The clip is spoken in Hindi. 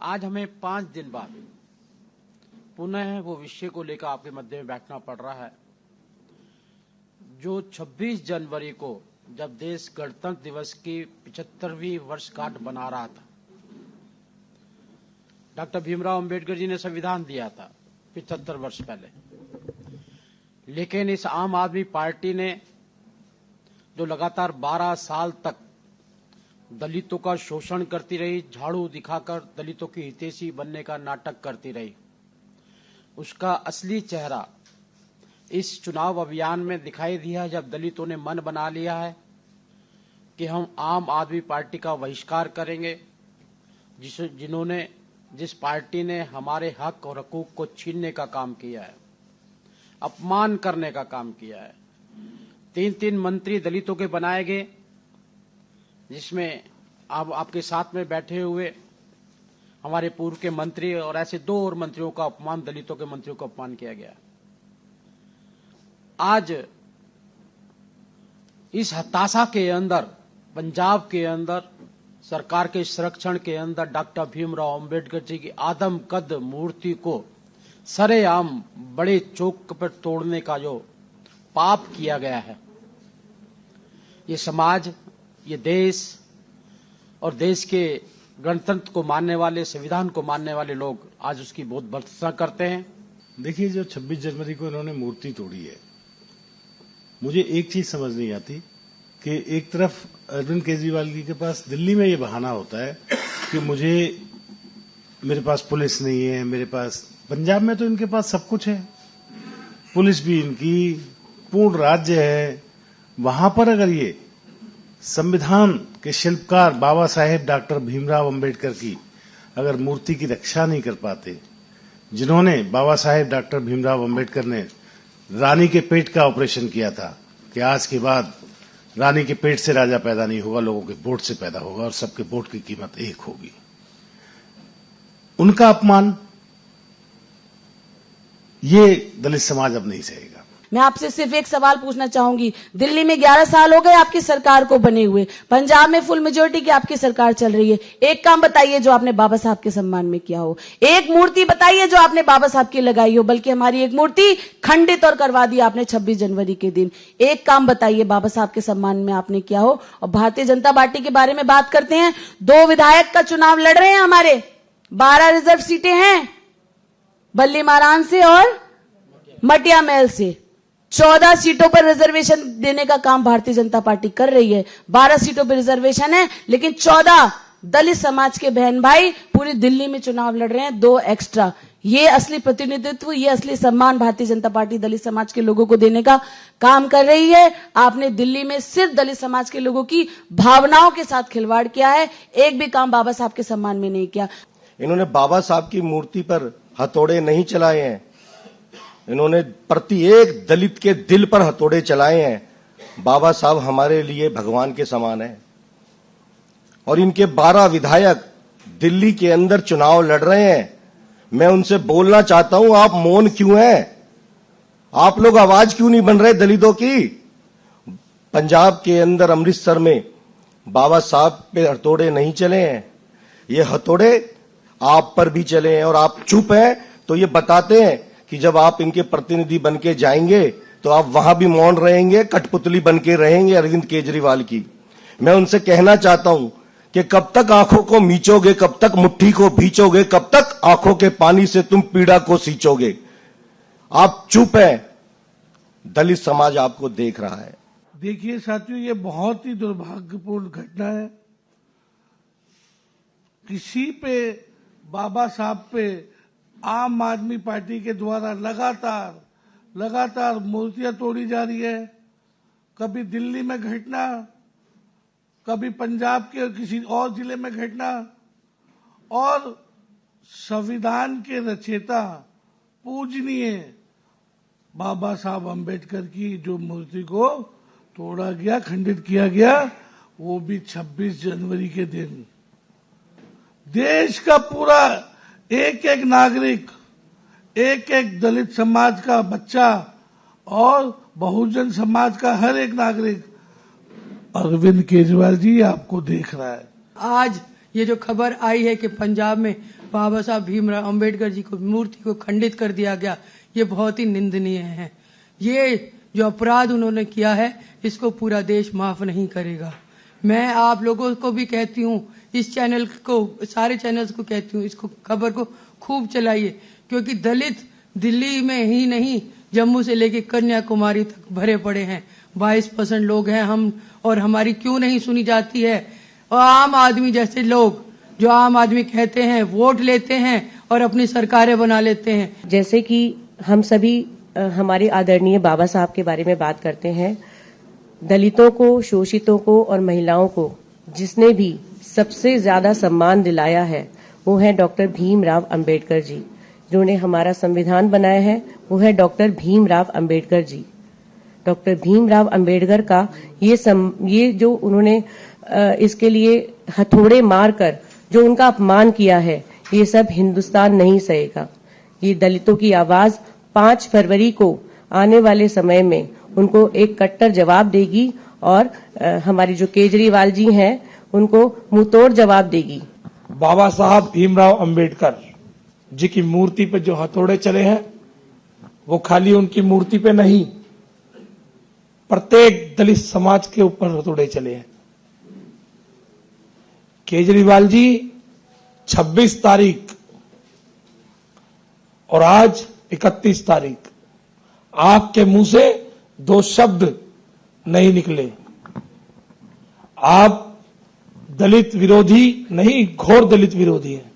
आज हमें 5 दिन बाद पुनः वो विषय को लेकर आपके मध्य में बैठना पड़ रहा है जो 26 जनवरी को जब देश गणतंत्र दिवस की 75वीं वर्षगांठ मना रहा था। डॉक्टर भीमराव अंबेडकर जी ने संविधान दिया था 75 वर्ष पहले, लेकिन इस आम आदमी पार्टी ने जो लगातार 12 साल तक दलितों का शोषण करती रही, झाड़ू दिखाकर दलितों की हितैषी बनने का नाटक करती रही, उसका असली चेहरा इस चुनाव अभियान में दिखाई दिया जब दलितों ने मन बना लिया है कि हम आम आदमी पार्टी का बहिष्कार करेंगे, जिस पार्टी ने हमारे हक और हकूक को छीनने का काम किया है, अपमान करने का काम किया है। 3 मंत्री दलितों के बनाए गए, जिसमें अब आपके साथ में बैठे हुए हमारे पूर्व के मंत्री और ऐसे 2 और मंत्रियों का अपमान, दलितों के मंत्रियों का अपमान किया गया। आज इस हताशा के अंदर, पंजाब के अंदर सरकार के संरक्षण के अंदर डॉक्टर भीमराव अंबेडकर जी की आदमकद मूर्ति को सरेआम बड़े चौक पर तोड़ने का जो पाप किया गया है, ये समाज, ये देश और देश के गणतंत्र को मानने वाले, संविधान को मानने वाले लोग आज उसकी बहुत भर्त्सना करते हैं। देखिए, जो 26 जनवरी को इन्होंने मूर्ति तोड़ी है, मुझे एक चीज समझ नहीं आती कि एक तरफ अरविंद केजरीवाल जी के पास दिल्ली में ये बहाना होता है कि मेरे पास पुलिस नहीं है, मेरे पास, पंजाब में तो इनके पास सब कुछ है, पुलिस भी इनकी, पूर्ण राज्य है। वहां पर अगर ये संविधान के शिल्पकार बाबा साहेब डॉक्टर भीमराव अंबेडकर की अगर मूर्ति की रक्षा नहीं कर पाते, जिन्होंने बाबा साहेब डॉक्टर भीमराव अंबेडकर ने रानी के पेट का ऑपरेशन किया था कि आज के बाद रानी के पेट से राजा पैदा नहीं होगा, लोगों के वोट से पैदा होगा और सबके वोट की कीमत एक होगी, उनका अपमान ये दलित समाज अब नहीं सहेगा। मैं आपसे सिर्फ एक सवाल पूछना चाहूंगी, दिल्ली में 11 साल हो गए आपकी सरकार को बने हुए, पंजाब में फुल मेजोरिटी की आपकी सरकार चल रही है। एक काम बताइए जो आपने बाबा साहब के सम्मान में किया हो, एक मूर्ति बताइए जो आपने बाबा साहब की लगाई हो, बल्कि हमारी एक मूर्ति खंडित और करवा दी आपने 26 जनवरी के दिन। एक काम बताइए बाबा साहब के सम्मान में आपने किया हो। और भारतीय जनता पार्टी के बारे में बात करते हैं, 2 विधायक का चुनाव लड़ रहे हैं हमारे, 12 रिजर्व सीटें हैं, बल्ली मारान से और मटिया महल से। 14 सीटों पर रिजर्वेशन देने का काम भारतीय जनता पार्टी कर रही है। 12 सीटों पर रिजर्वेशन है, लेकिन 14 दलित समाज के बहन भाई पूरी दिल्ली में चुनाव लड़ रहे हैं, 2 एक्स्ट्रा। ये असली प्रतिनिधित्व, ये असली सम्मान भारतीय जनता पार्टी दलित समाज के लोगों को देने का काम कर रही है। आपने दिल्ली में सिर्फ दलित समाज के लोगों की भावनाओं के साथ खिलवाड़ किया है, एक भी काम बाबा साहब के सम्मान में नहीं किया। इन्होंने बाबा साहब की मूर्ति पर हथौड़े नहीं चलाए हैं, इन्होंने प्रत्येक दलित के दिल पर हथौड़े चलाए हैं। बाबा साहब हमारे लिए भगवान के समान है और इनके 12 विधायक दिल्ली के अंदर चुनाव लड़ रहे हैं। मैं उनसे बोलना चाहता हूं, आप मौन क्यों हैं? आप लोग आवाज क्यों नहीं बन रहे दलितों की? पंजाब के अंदर अमृतसर में बाबा साहब पे हथौड़े नहीं चले हैं, ये हथौड़े आप पर भी चले हैं और आप चुप हैं। तो ये बताते हैं कि जब आप इनके प्रतिनिधि बन के जाएंगे तो आप वहां भी मौन रहेंगे, कठपुतली बन के रहेंगे अरविंद केजरीवाल की। मैं उनसे कहना चाहता हूं कि कब तक आंखों को मीचोगे, कब तक मुट्ठी को भींचोगे, कब तक आंखों के पानी से तुम पीड़ा को सींचोगे? आप चुप हैं, दलित समाज आपको देख रहा है। देखिए साथियों, ये बहुत ही दुर्भाग्यपूर्ण घटना है। किसी पे, बाबा साहब पे आम आदमी पार्टी के द्वारा लगातार मूर्तियां तोड़ी जा रही है। कभी दिल्ली में घटना, कभी पंजाब के किसी और जिले में घटना, और संविधान के रचयिता पूजनीय बाबा साहब अंबेडकर की जो मूर्ति को तोड़ा गया, खंडित किया गया, वो भी 26 जनवरी के दिन। देश का पूरा एक नागरिक, एक दलित समाज का बच्चा और बहुजन समाज का हर एक नागरिक अरविंद केजरीवाल जी आपको देख रहा है। आज ये जो खबर आई है कि पंजाब में बाबा साहब भीमराव अंबेडकर जी को मूर्ति को खंडित कर दिया गया, ये बहुत ही निंदनीय है। ये जो अपराध उन्होंने किया है इसको पूरा देश माफ नहीं करेगा। मैं आप लोगों को भी कहती हूँ, इस चैनल को, सारे चैनल्स को कहती हूँ, इसको खबर को खूब चलाइए, क्योंकि दलित दिल्ली में ही नहीं जम्मू से लेकर कन्याकुमारी तक भरे पड़े हैं। 22% लोग हैं हम, और हमारी क्यों नहीं सुनी जाती है। और आम आदमी जैसे लोग, जो आम आदमी कहते हैं, वोट लेते हैं और अपनी सरकारें बना लेते हैं। जैसे कि हम सभी हमारे आदरणीय बाबा साहब के बारे में बात करते हैं, दलितों को, शोषितों को और महिलाओं को जिसने भी सबसे ज्यादा सम्मान दिलाया है वो है डॉक्टर भीमराव अंबेडकर जी। जिन्होंने हमारा संविधान बनाया है वो है डॉक्टर भीमराव अंबेडकर जी। डॉक्टर भीमराव अंबेडकर का ये जो उन्होंने इसके लिए हथौड़े मारकर जो उनका अपमान किया है, ये सब हिंदुस्तान नहीं सहेगा। ये दलितों की आवाज 5 फरवरी को आने वाले समय में उनको एक कट्टर जवाब देगी, और हमारी जो केजरीवाल जी हैं उनको मुंहतोड़ जवाब देगी। बाबा साहब भीमराव अंबेडकर जी की मूर्ति पे जो हथौड़े चले हैं वो खाली उनकी मूर्ति पे नहीं, प्रत्येक दलित समाज के ऊपर हथौड़े चले हैं। केजरीवाल जी 26 तारीख और आज 31 तारीख आपके मुंह से 2 शब्द नहीं निकले। आप दलित विरोधी नहीं, घोर दलित विरोधी हैं।